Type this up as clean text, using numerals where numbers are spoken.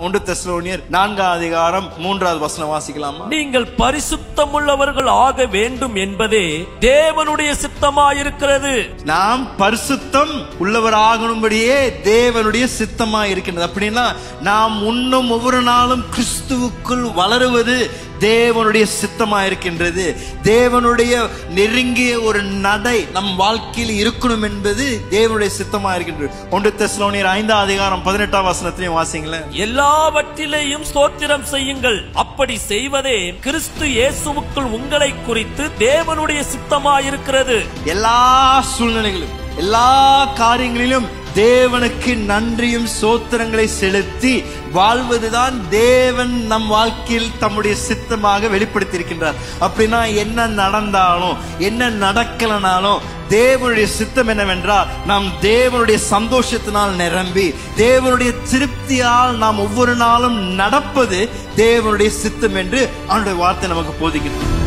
1 தெசலோனியர் 4:3 வாசிக்கலாமா? நீங்கள் பரிசுத்தமுள்ளவர்கள் ஆக வேண்டும் என்பதே தேவனுடைய சித்தமாயிருக்கிறது. நாம் பரிசுத்தம் உள்ளவராகணும்படியே தேவனுடைய சித்தமாயிருக்கிறது. அப்படின்னா நாம் இன்னும் ஒவ்வொரு நாளும் கிறிஸ்துவுக்குள் வளருவது தேவனுடைய சித்தமாயிருக்கின்றது. தேவனுடைய நெருங்கிய ஒரு நடை நம் வாழ்க்கையில் இருக்கணும் என்பது தேவனுடைய சித்தமாயிருக்கின்றது. 1 தெசலோனியர் 5:18 வாசிங்களேன். எல்லாவற்றிலேயும் ஸ்தோத்திரம் செய்யுங்கள், அப்படி செய்வதே கிறிஸ்து இயேசுவுக்குள் உங்களை குறித்து தேவனுடைய சித்தமாயிருக்கிறது. எல்லா சூழ்நிலைகளிலும் எல்லா காரியங்களிலும் தேவனுக்கு நன்றியும் சோத்திரங்களை செலுத்தி வாழ்வதுதான் தேவன் நம் வாழ்க்கையில் தம்முடைய சித்தமாக வெளிப்படுத்தியிருக்கின்றார். அப்படின்னா என்ன நடந்தாலும் என்ன நடக்கலனாலும் தேவனுடைய சித்தம் என்னவென்றால் நாம் தேவனுடைய சந்தோஷத்தினால் நிரம்பி தேவனுடைய திருப்தியால் நாம் ஒவ்வொரு நாளும் நடப்பது தேவனுடைய சித்தம் என்று அவருடைய வார்த்தை நமக்கு போதிக்கிறது.